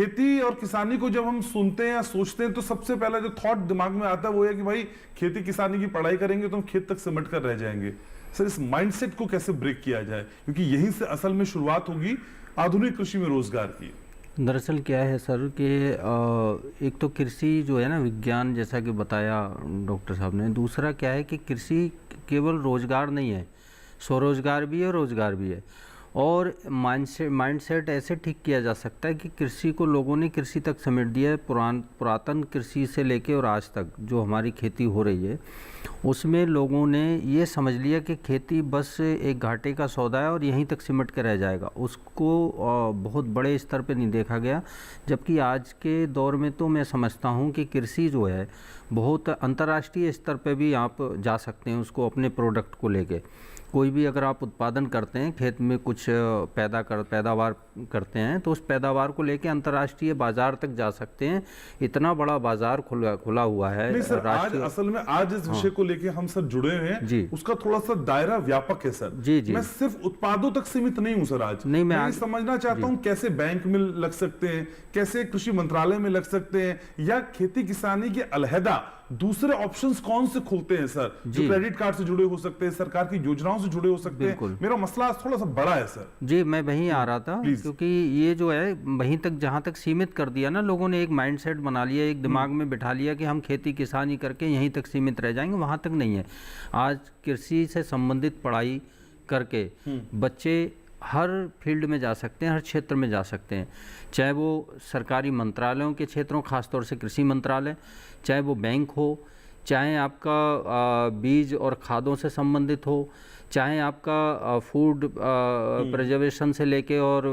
खेती और किसानी को जब हम सुनते हैं या सोचते हैं तो सबसे पहला जो थॉट दिमाग में आता है वो है कि भाई खेती किसानी की पढ़ाई करेंगे तो हम खेत तक सिमट कर रह जाएंगे। सर, इस माइंडसेट को कैसे ब्रेक किया जाए, क्योंकि यहीं से असल में शुरुआत होगी आधुनिक कृषि में रोजगार की। दरअसल क्या है सर कि एक तो कृषि जो है ना विज्ञान, जैसा कि बताया डॉक्टर साहब ने, दूसरा क्या है कि कृषि केवल रोजगार नहीं है, स्वरोजगार भी है, रोजगार भी है। और माइंडसेट ऐसे ठीक किया जा सकता है कि कृषि को लोगों ने कृषि तक समेट दिया है। पुरातन कृषि से लेके और आज तक जो हमारी खेती हो रही है उसमें लोगों ने ये समझ लिया कि खेती बस एक घाटे का सौदा है और यहीं तक सिमट कर रह जाएगा। उसको बहुत बड़े स्तर पे नहीं देखा गया, जबकि आज के दौर में तो मैं समझता हूँ कि कृषि जो है बहुत अंतर्राष्ट्रीय स्तर पे भी आप जा सकते हैं उसको अपने प्रोडक्ट को लेके। कोई भी अगर आप उत्पादन करते हैं, खेत में कुछ पैदावार करते हैं, तो उस पैदावार को लेके अंतर्राष्ट्रीय बाजार तक जा सकते हैं। इतना बड़ा बाजार खुला हुआ है। नहीं सर, आज असल में आज इस विषय को लेके हम सब जुड़े हुए हैं जी। उसका थोड़ा सा दायरा व्यापक है सर जी जी। मैं सिर्फ उत्पादों तक सीमित नहीं हूं सर। आज नहीं, मैं समझना चाहता हूं कैसे बैंक में लग सकते हैं, कैसे कृषि मंत्रालय में लग सकते हैं, या खेती किसानी के अलहदा दूसरे ऑप्शंस कौन से खुलते हैं सर, जो क्रेडिट कार्ड से जुड़े हो सकते हैं, सरकार की योजनाओं से जुड़े हो सकते हैं। मेरा मसला थोड़ा सा बड़ा है सर जी। मैं वहीं आ रहा था, क्योंकि ये जो है वहीं तक जहां तक सीमित कर दिया ना लोगों ने, एक माइंडसेट बना लिया, एक दिमाग में बिठा लिया कि हम खेती किसानी करके यहीं तक सीमित रह जाएंगे, वहां तक नहीं है। आज कृषि से संबंधित पढ़ाई करके बच्चे हर फील्ड में जा सकते हैं, हर क्षेत्र में जा सकते हैं, चाहे वो सरकारी मंत्रालयों के क्षेत्रों, खासतौर से कृषि मंत्रालय, चाहे वो बैंक हो, चाहे आपका बीज और खादों से संबंधित हो, चाहे आपका फूड प्रिजर्वेशन से लेके और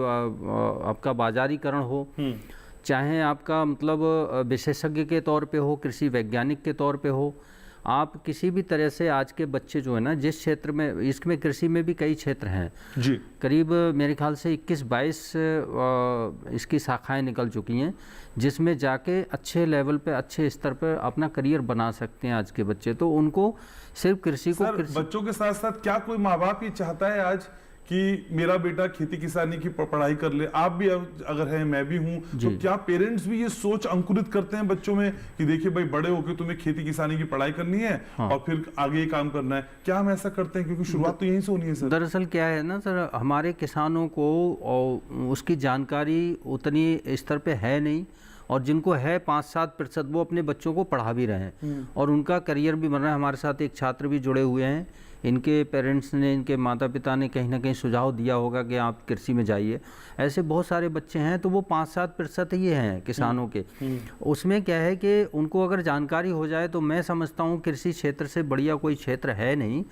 आपका बाजारीकरण हो, चाहे आपका मतलब विशेषज्ञ के तौर पे हो, कृषि वैज्ञानिक के तौर पे हो। आप किसी भी तरह से आज के बच्चे जो है ना, जिस क्षेत्र में, इसमें कृषि में भी कई क्षेत्र हैं जी, करीब मेरे ख्याल से 21-22 इसकी शाखाएं निकल चुकी हैं, जिसमें जाके अच्छे लेवल पे, अच्छे स्तर पर अपना करियर बना सकते हैं आज के बच्चे। तो उनको सिर्फ कृषि को बच्चों के साथ साथ क्या कोई माँ बाप ये चाहता है आज कि मेरा बेटा खेती किसानी की पढ़ाई कर ले? आप भी अगर हैं, मैं भी हूं, तो क्या पेरेंट्स भी ये सोच अंकुरित करते हैं बच्चों में कि देखिए भाई, बड़े होकर तुम्हें खेती किसानी की पढ़ाई करनी है और फिर आगे ये काम करना है? क्या हम ऐसा करते हैं? क्योंकि शुरुआत तो यहीं से होनी है सर। दरअसल क्या है ना सर, हमारे किसानों को उसकी जानकारी उतनी स्तर पे है नहीं, और जिनको है 5-7% वो अपने बच्चों को पढ़ा भी रहे हैं और उनका करियर भी बन रहा है। हमारे साथ एक छात्र भी जुड़े हुए हैं, इनके पेरेंट्स ने, इनके माता पिता ने कहीं ना कहीं सुझाव दिया होगा कि आप कृषि में जाइए। ऐसे बहुत सारे बच्चे हैं, तो वो 5-7% ही हैं किसानों के। उसमें क्या है कि उनको अगर जानकारी हो जाए तो मैं समझता हूँ कृषि क्षेत्र से बढ़िया कोई क्षेत्र है नहीं।